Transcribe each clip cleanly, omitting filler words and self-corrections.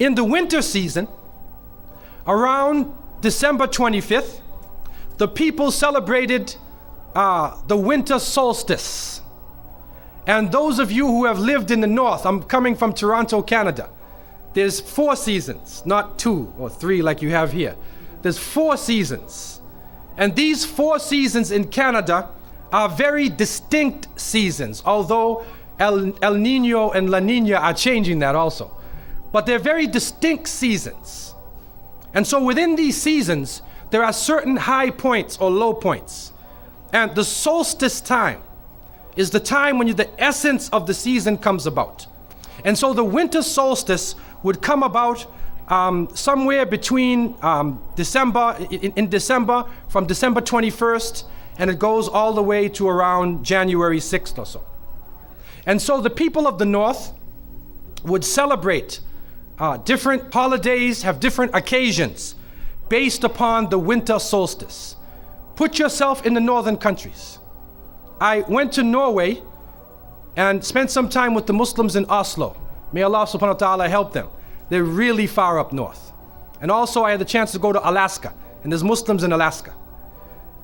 In the winter season, around December 25th, the people celebrated the winter solstice. And those of you who have lived in the north, I'm coming from Toronto, Canada. There's 4 seasons, not 2 or 3 like you have here. There's 4 seasons. And these 4 seasons in Canada are very distinct seasons, although El Nino and La Nina are changing that also. But they're very distinct seasons. And so within these seasons, there are certain high points or low points. And the solstice time is the time when the essence of the season comes about. And so the winter solstice would come about somewhere between December, in December, from December 21st, and it goes all the way to around January 6th or so. And so the people of the north would celebrate different holidays, have different occasions based upon the winter solstice. Put yourself in the northern countries. I went to Norway and spent some time with the Muslims in Oslo. May Allah subhanahu wa ta'ala help them. They're really far up north. And also I had the chance to go to Alaska, and there's Muslims in Alaska.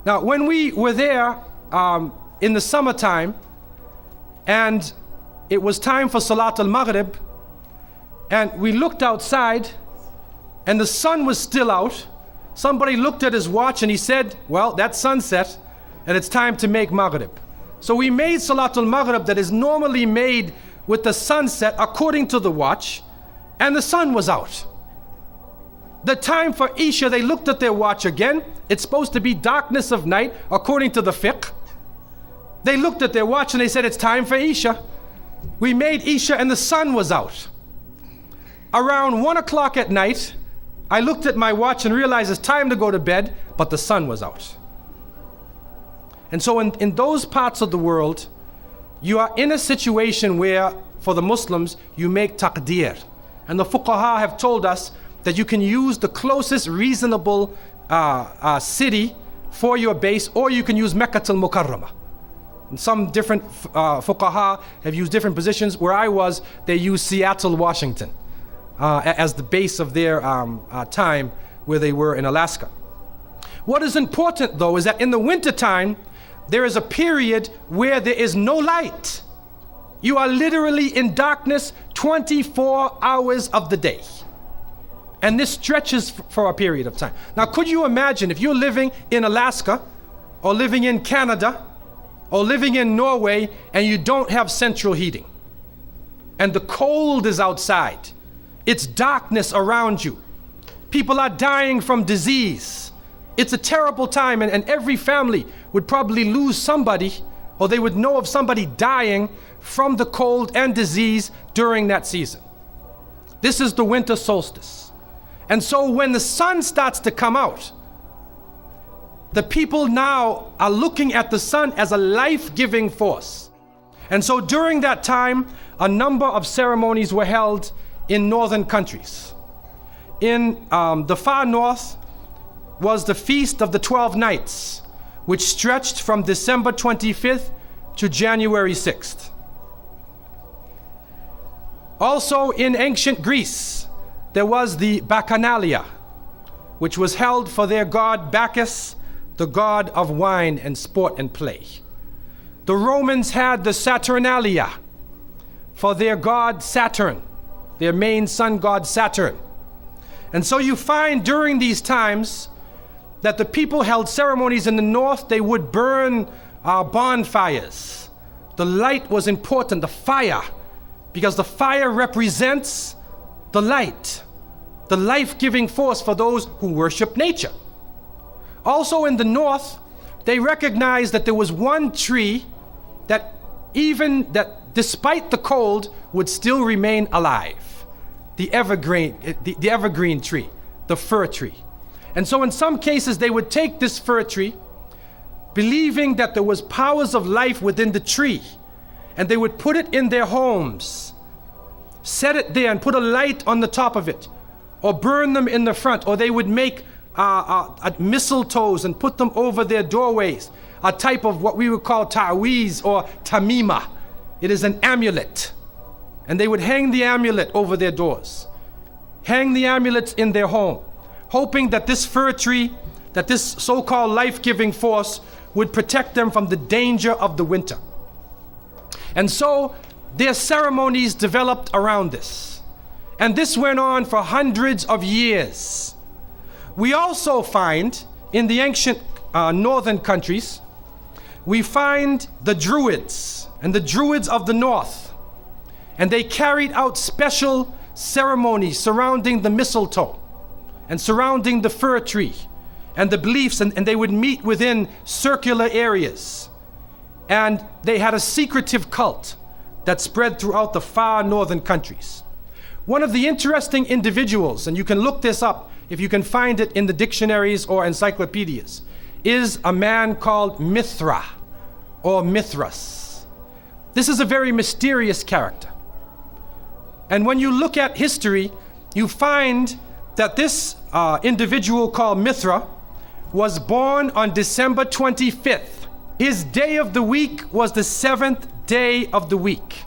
Now when we were there in the summertime, and it was time for Salat al-Maghrib, and we looked outside and the sun was still out. Somebody looked at his watch and he said, well, that's sunset and it's time to make Maghrib. So we made Salat al-Maghrib that is normally made with the sunset according to the watch, and the sun was out. The time for Isha, they looked at their watch again. It's supposed to be darkness of night according to the fiqh. They looked at their watch and they said, it's time for Isha. We made Isha and the sun was out. Around 1 o'clock at night, I looked at my watch and realized it's time to go to bed, but the sun was out. And so in those parts of the world, you are in a situation where, for the Muslims, you make taqdeer. And the fuqaha have told us that you can use the closest reasonable city for your base, or you can use Mecca al-Mukarramah. And some different fuqaha have used different positions. Where I was, they used Seattle, Washington as the base of their time where they were in Alaska. What is important though is that in the winter time, there is a period where there is no light. You are literally in darkness 24 hours of the day. And this stretches for a period of time. Now, could you imagine if you're living in Alaska, or living in Canada, or living in Norway, and you don't have central heating, and the cold is outside, it's darkness around you, people are dying from disease, it's a terrible time, and every family would probably lose somebody, or they would know of somebody dying from the cold and disease during that season. This is the winter solstice. And so when the sun starts to come out, the people now are looking at the sun as a life-giving force. And so during that time, a number of ceremonies were held in northern countries. In the far north was the Feast of the 12 Nights, which stretched from December 25th to January 6th. Also in ancient Greece, there was the Bacchanalia, which was held for their god Bacchus, the god of wine and sport and play. The Romans had the Saturnalia for their god Saturn, their main sun god Saturn. And so you find during these times that the people held ceremonies in the north. They would burn bonfires. The light was important, the fire, because the fire represents the light, the life-giving force for those who worship nature. Also in the north, they recognized that there was one tree that despite the cold would still remain alive. The evergreen tree, the fir tree. And so in some cases they would take this fir tree, believing that there was powers of life within the tree, and they would put it in their homes, set it there and put a light on the top of it, or burn them in the front, or they would make mistletoes and put them over their doorways, a type of what we would call ta'weez or tamima. It is an amulet, and they would hang the amulet over their doors. hang the amulets in their home, hoping that this fir tree, that this so-called life-giving force would protect them from the danger of the winter. And so their ceremonies developed around this. And this went on for hundreds of years. We also find in the ancient northern countries, we find the Druids and the Druids of the north. And they carried out special ceremonies surrounding the mistletoe and surrounding the fir tree and the beliefs, and they would meet within circular areas. And they had a secretive cult that spread throughout the far northern countries. One of the interesting individuals, and you can look this up if you can find it in the dictionaries or encyclopedias, is a man called Mithra or Mithras. This is a very mysterious character. And when you look at history, you find that this individual called Mithra was born on December 25th. His day of the week was the 7th day of the week,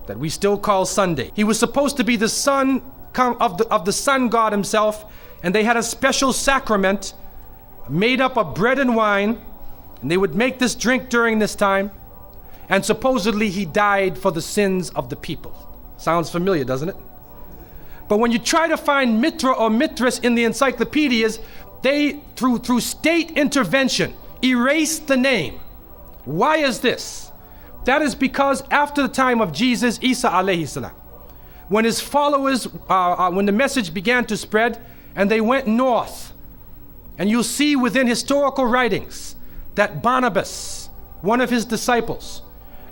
that we still call Sunday. He was supposed to be the son of the sun god himself, and they had a special sacrament made up of bread and wine, and they would make this drink during this time, and supposedly he died for the sins of the people. Sounds familiar, doesn't it? But when you try to find Mithra or Mithras in the encyclopedias, they, through state intervention, erased the name. Why is this? That is because after the time of Jesus, Isa alayhi salam, when his followers, when the message began to spread, and they went north, and you'll see within historical writings that Barnabas, one of his disciples,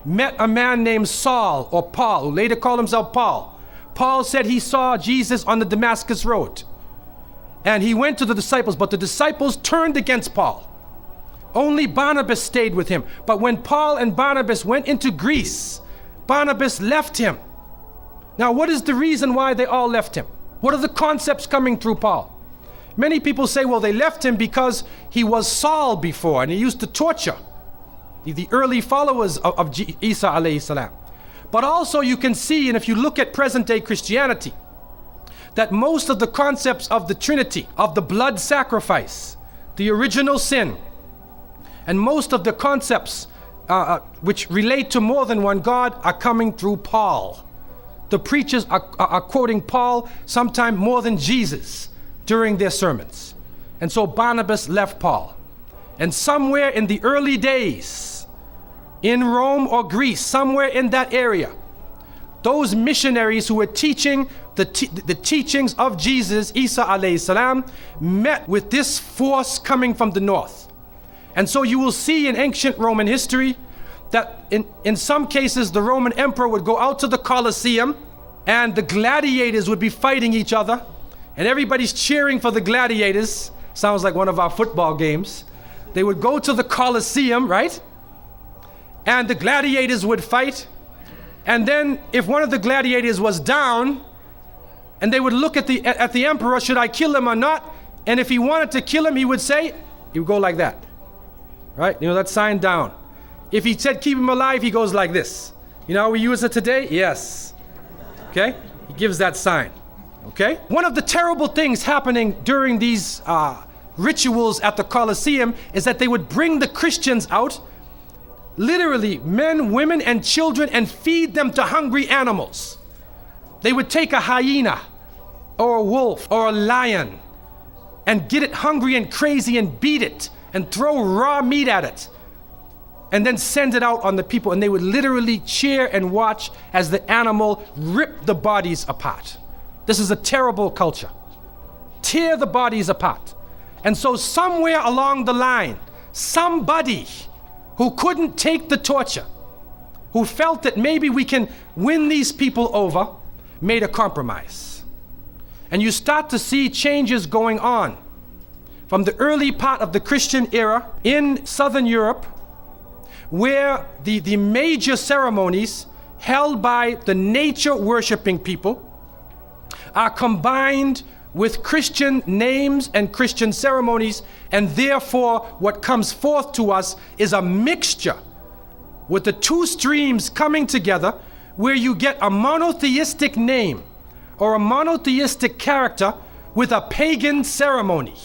met a man named Saul or Paul, who later called himself Paul. Paul said he saw Jesus on the Damascus road. And he went to the disciples, but the disciples turned against Paul. Only Barnabas stayed with him. But when Paul and Barnabas went into Greece, Barnabas left him. Now, what is the reason why they all left him? What are the concepts coming through Paul? Many people say, well, they left him because he was Saul before and he used to torture the early followers of Isa alayhi salam. But also you can see, and if you look at present day Christianity, that most of the concepts of the Trinity, of the blood sacrifice, the original sin, and most of the concepts which relate to more than one God are coming through Paul. The preachers are quoting Paul sometime more than Jesus during their sermons. And so Barnabas left Paul. And somewhere in the early days, in Rome or Greece, somewhere in that area, those missionaries who were teaching the teachings of Jesus, Isa alayhi salam, met with this force coming from the north. And so you will see in ancient Roman history that in some cases the Roman emperor would go out to the Colosseum and the gladiators would be fighting each other and everybody's cheering for the gladiators. Sounds like one of our football games. They would go to the Colosseum, right? And the gladiators would fight. And then if one of the gladiators was down, and they would look at the emperor, should I kill him or not? And if he wanted to kill him, he would go like that. Right? You know that sign down. If he said keep him alive, he goes like this. You know how we use it today? Yes. Okay? He gives that sign. Okay? One of the terrible things happening during these rituals at the Colosseum is that they would bring the Christians out, literally men, women, and children, and feed them to hungry animals. They would take a hyena or a wolf or a lion and get it hungry and crazy and beat it and throw raw meat at it and then send it out on the people, and they would literally cheer and watch as the animal ripped the bodies apart. This is a terrible culture. Tear the bodies apart. And so somewhere along the line, somebody who couldn't take the torture, who felt that maybe we can win these people over, made a compromise. And you start to see changes going on from the early part of the Christian era in Southern Europe, where the major ceremonies held by the nature worshiping people are combined with Christian names and Christian ceremonies, and therefore what comes forth to us is a mixture with the two streams coming together, where you get a monotheistic name or a monotheistic character with a pagan ceremony.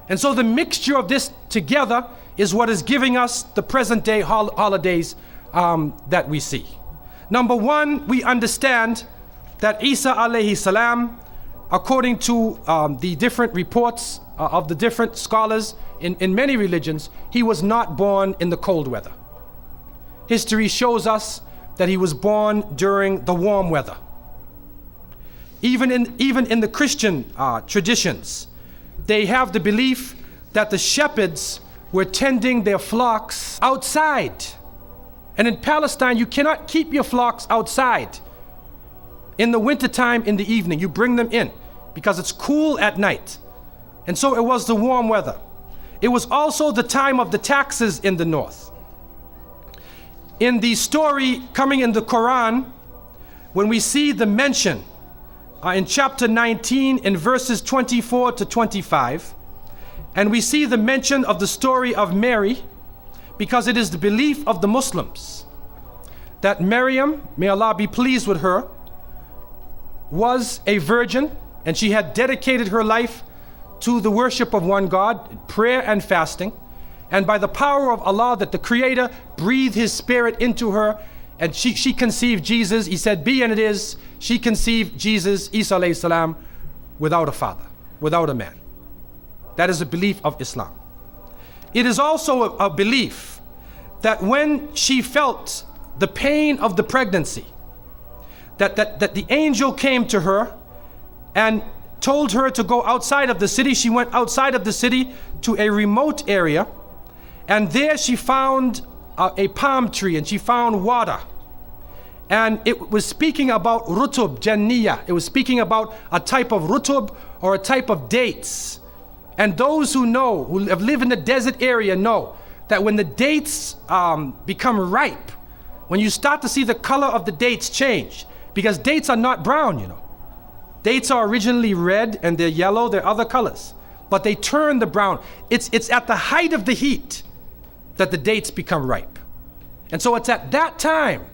And so the mixture of this together is what is giving us the present day holidays that we see. Number one, we understand that Isa alayhi salam, according to the different reports of the different scholars in many religions, he was not born in the cold weather. History shows us that he was born during the warm weather. Even in the Christian traditions, they have the belief that the shepherds were tending their flocks outside. And in Palestine, you cannot keep your flocks outside. In the wintertime, in the evening, you bring them in because it's cool at night. And so it was the warm weather. It was also the time of the taxes in the north. In the story coming in the Quran, when we see the mention in chapter 19 in verses 24 to 25, and we see the mention of the story of Mary, because it is the belief of the Muslims that Maryam, may Allah be pleased with her, was a virgin, and she had dedicated her life to the worship of one God, prayer and fasting. And by the power of Allah, that the Creator breathed His Spirit into her, and she conceived Jesus. He said, be and it is. She conceived Jesus, Isa alayhi salam, without a father, without a man. That is a belief of Islam. It is also a belief that when she felt the pain of the pregnancy, that the angel came to her and told her to go outside of the city. She went outside of the city to a remote area, and there she found a palm tree, and she found water. And it was speaking about rutub, janniyah. It was speaking about a type of rutub, or a type of dates. And those who know, who have lived in the desert area, know that when the dates become ripe, when you start to see the color of the dates change, because dates are not brown, you know. Dates are originally red and they're yellow, they're other colors, but they turn the brown. It's at the height of the heat that the dates become ripe. And so it's at that time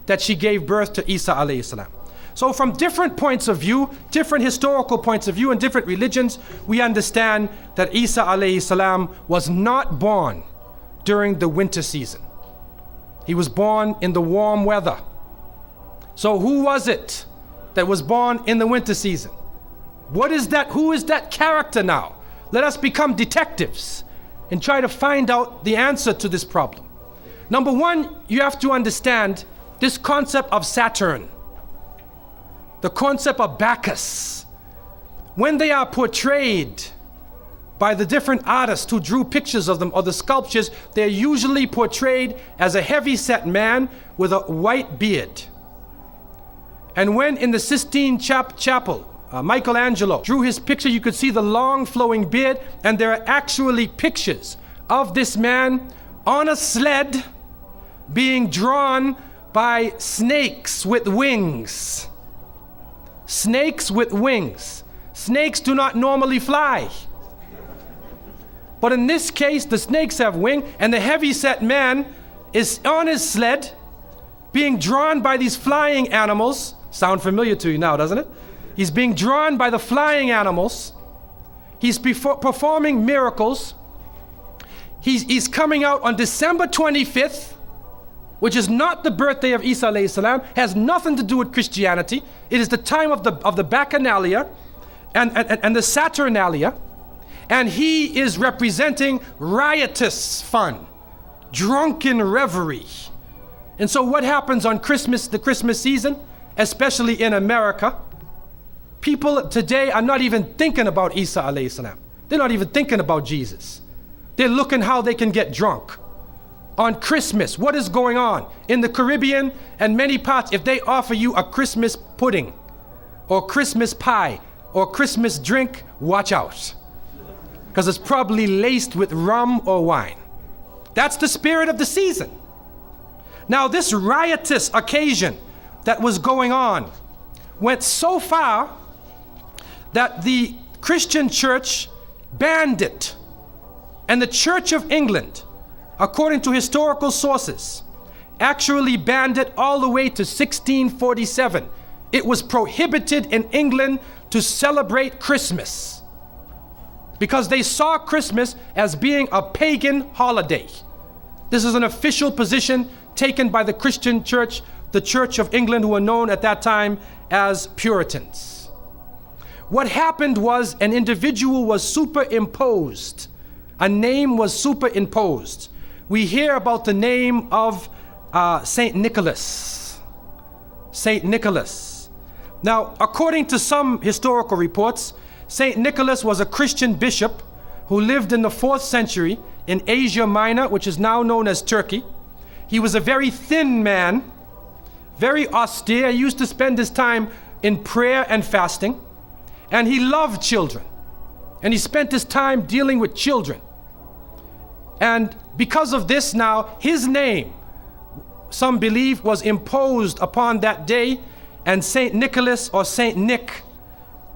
that she gave birth to Isa alayhi salam. So from different points of view, different historical points of view and different religions, we understand that Isa alayhi salam was not born during the winter season. He was born in the warm weather. So who was it that was born in the winter season? What is that? Who is that character now? Let us become detectives and try to find out the answer to this problem. Number one, you have to understand this concept of Saturn, the concept of Bacchus. When they are portrayed by the different artists who drew pictures of them, or the sculptures, they're usually portrayed as a heavy-set man with a white beard. And when in the Sistine Chapel, Michelangelo drew his picture, you could see the long flowing beard, and there are actually pictures of this man on a sled being drawn by snakes with wings. Snakes with wings. Snakes do not normally fly. But in this case, the snakes have wings, and the heavy-set man is on his sled being drawn by these flying animals. Sound familiar to you now, doesn't it? He's being drawn by the flying animals. He's performing miracles. He's coming out on December 25th, which is not the birthday of Isa alayhi salam, has nothing to do with Christianity. It is the time of the Bacchanalia and the Saturnalia. And he is representing riotous fun, drunken revelry. And so what happens on Christmas, the Christmas season, especially in America, people today are not even thinking about Isa alayhi salam. They're not even thinking about Jesus. They're looking how they can get drunk. On Christmas, what is going on? In the Caribbean and many parts, if they offer you a Christmas pudding or Christmas pie or Christmas drink, watch out. Because it's probably laced with rum or wine. That's the spirit of the season. Now this riotous occasion that was going on went so far that the Christian church banned it. And the Church of England, according to historical sources, actually banned it all the way to 1647 it was prohibited in England to celebrate Christmas because they saw Christmas as being a pagan holiday. This is an official position taken by the Christian church, the Church of England, who were known at that time as Puritans. What happened was an individual was superimposed. A name was superimposed. We hear about the name of Saint Nicholas. Saint Nicholas. Now, according to some historical reports, Saint Nicholas was a Christian bishop who lived in the 4th century in Asia Minor, which is now known as Turkey. He was a very thin man, very austere. He used to spend his time in prayer and fasting, and he loved children, and he spent his time dealing with children. And because of this, now his name, some believe, was imposed upon that day, and Saint Nicholas or Saint Nick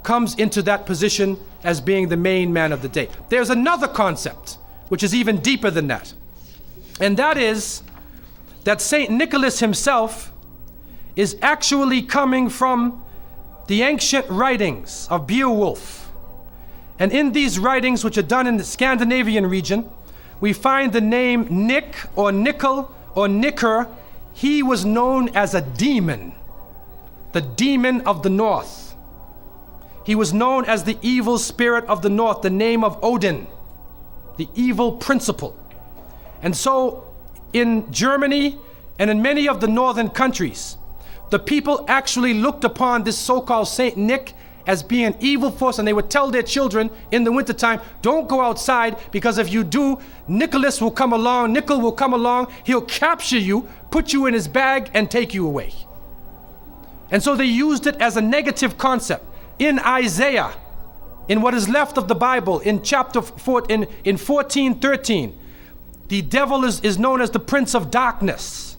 comes into that position as being the main man of the day. There's another concept which is even deeper than that, and that is that Saint Nicholas himself is actually coming from the ancient writings of Beowulf. And in these writings, which are done in the Scandinavian region, we find the name Nick or Nickel or Nicker. He was known as a demon, the demon of the north. He was known as the evil spirit of the north, the name of Odin, the evil principle. And so in Germany and in many of the northern countries, the people actually looked upon this so-called Saint Nick as being an evil force, and they would tell their children in the wintertime, don't go outside, because if you do, Nicholas will come along, Nickel will come along, he'll capture you, put you in his bag, and take you away. And so they used it as a negative concept. In Isaiah, in what is left of the Bible, in chapter 4, in 14:13, the devil is known as the prince of darkness.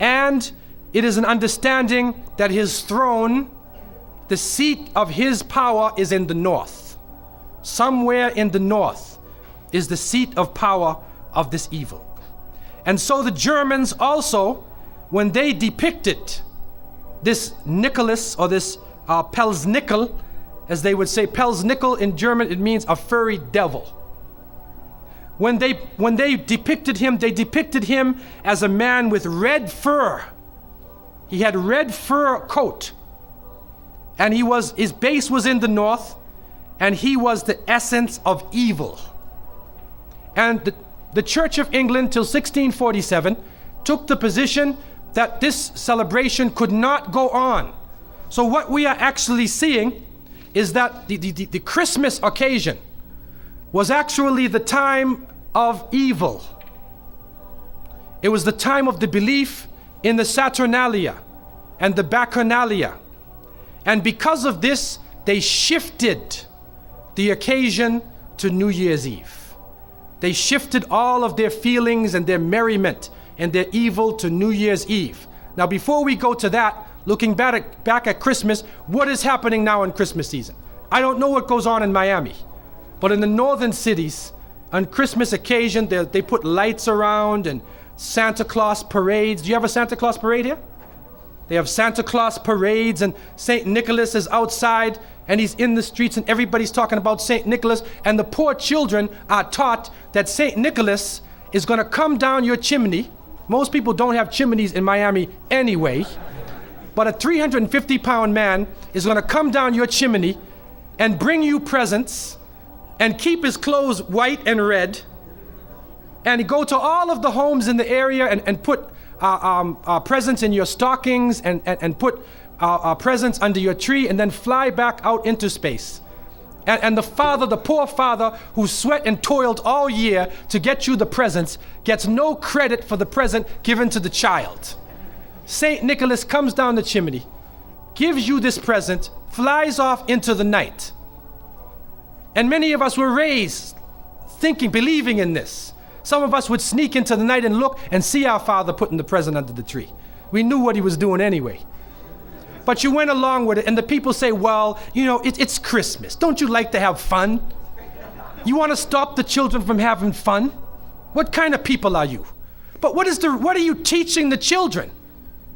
And it is an understanding that his throne, the seat of his power, is in the north. Somewhere in the north is the seat of power of this evil. And so the Germans also, when they depicted this Nicholas, or this Pelsnickel, as they would say, Pelsnickel in German, it means a furry devil. When they depicted him, they depicted him as a man with red fur. He had red fur coat, and his base was in the north, and he was the essence of evil. And the Church of England till 1647 took the position that this celebration could not go on. So what we are actually seeing is that the Christmas occasion was actually the time of evil. It was the time of the belief in the Saturnalia and the Bacchanalia. And because of this, they shifted the occasion to New Year's Eve. They shifted all of their feelings and their merriment and their evil to New Year's Eve. Now, before we go to that, looking back at Christmas, what is happening now in Christmas season? I don't know what goes on in Miami, but in the northern cities, on Christmas occasion, they put lights around and Santa Claus parades. Do you have a Santa Claus parade here? They have Santa Claus parades, and St. Nicholas is outside, and he's in the streets, and everybody's talking about St. Nicholas, and the poor children are taught that St. Nicholas is going to come down your chimney. Most people don't have chimneys in Miami anyway, but a 350-pound man is going to come down your chimney and bring you presents and keep his clothes white and red, and go to all of the homes in the area and put presents in your stockings and put presents under your tree, and then fly back out into space. And the poor father who sweat and toiled all year to get you the presents, gets no credit for the present given to the child. Saint Nicholas comes down the chimney, gives you this present, flies off into the night. And many of us were raised thinking, believing in this. Some of us would sneak into the night and look and see our father putting the present under the tree. We knew what he was doing anyway. But you went along with it, and the people say, well, you know, it's Christmas. Don't you like to have fun? You want to stop the children from having fun? What kind of people are you? But what are you teaching the children?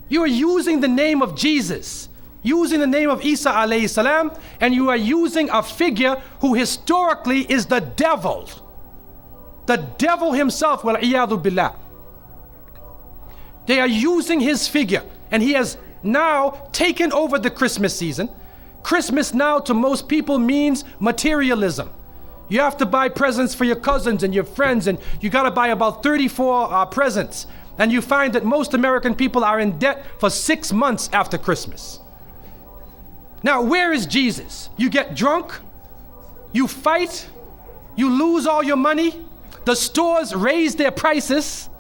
You are using the name of Jesus using the name of Isa alayhi salam, and you are using a figure who historically is the devil. The devil himself, wal-iyadhu billah. They are using his figure, and he has now taken over the Christmas season. Christmas now to most people means materialism. You have to buy presents for your cousins and your friends, and you got to buy about 34 presents. And you find that most American people are in debt for 6 months after Christmas. Now, where is Jesus? You get drunk, you fight, you lose all your money, the stores raise their prices.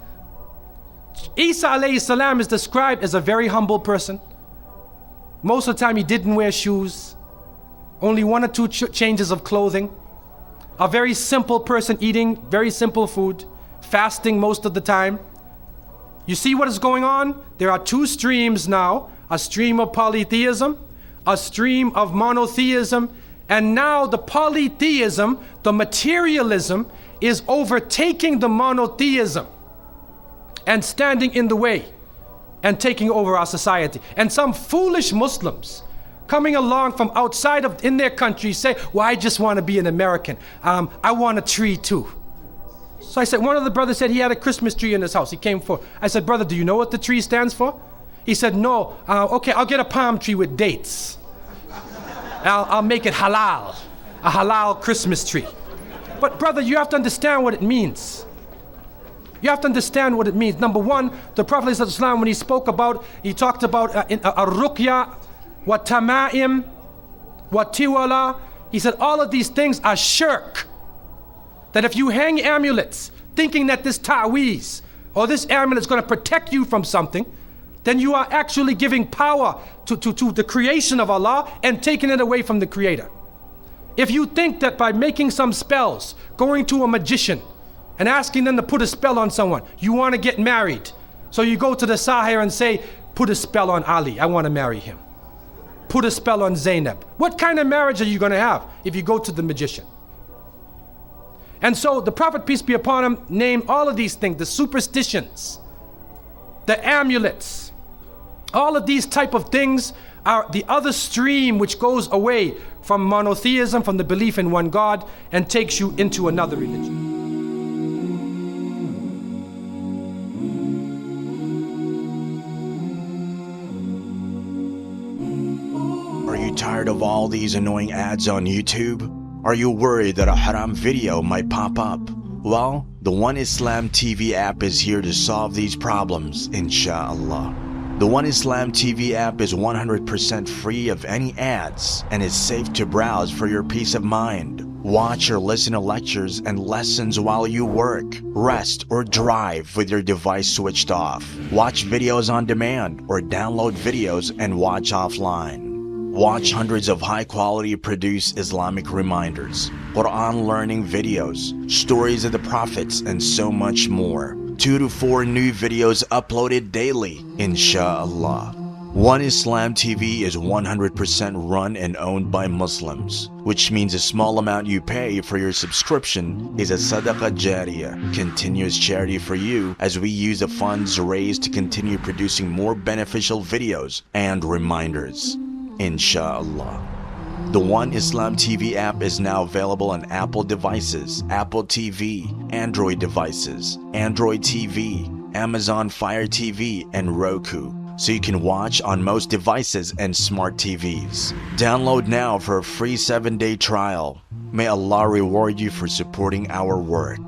Isa alayhi salam is described as a very humble person. Most of the time he didn't wear shoes, only 1 or 2 changes of clothing. A very simple person, eating very simple food, fasting most of the time. You see what is going on? There are 2 streams now, a stream of polytheism, a stream of monotheism, and now the polytheism, the materialism, is overtaking the monotheism and standing in the way and taking over our society. And some foolish Muslims coming along from outside of in their country say, well, I just want to be an American. I want a tree too. So I said, one of the brothers said he had a Christmas tree in his house. He came for, I said, brother, do you know what the tree stands for? He said, no. Okay, I'll get a palm tree with dates. I'll make it halal, a halal Christmas tree. But brother, you have to understand what it means. You have to understand what it means. Number one, the Prophet ﷺ, when he spoke about, he talked about ar-ruqya, wa tama'im, wa tiwala. He said all of these things are shirk. That if you hang amulets, thinking that this ta'weez or this amulet is going to protect you from something, then you are actually giving power to the creation of Allah and taking it away from the Creator. If you think that by making some spells, going to a magician and asking them to put a spell on someone, you want to get married, so you go to the sahir and say, put a spell on Ali, I want to marry him. Put a spell on Zainab. What kind of marriage are you going to have if you go to the magician? And so the Prophet, peace be upon him, named all of these things, the superstitions, the amulets, all of these type of things are the other stream which goes away from monotheism, from the belief in one God, and takes you into another religion. Are you tired of all these annoying ads on YouTube? Are you worried that a haram video might pop up? Well, the One Islam TV app is here to solve these problems, inshallah. The One Islam TV app is 100% free of any ads and is safe to browse for your peace of mind. Watch or listen to lectures and lessons while you work, rest, or drive with your device switched off. Watch videos on demand or download videos and watch offline. Watch hundreds of high-quality produced Islamic reminders, Quran learning videos, stories of the prophets, and so much more. 2 to 4 new videos uploaded daily, inshallah. One Islam TV is 100% run and owned by Muslims, which means a small amount you pay for your subscription is a SADAQAH JARIYAH, continuous charity for you, as we use the funds raised to continue producing more beneficial videos and reminders, inshallah. The One Islam TV app is now available on Apple devices, Apple TV, Android devices, Android TV, Amazon Fire TV, and Roku, so you can watch on most devices and smart TVs. Download now for a free 7-day trial. May Allah reward you for supporting our work.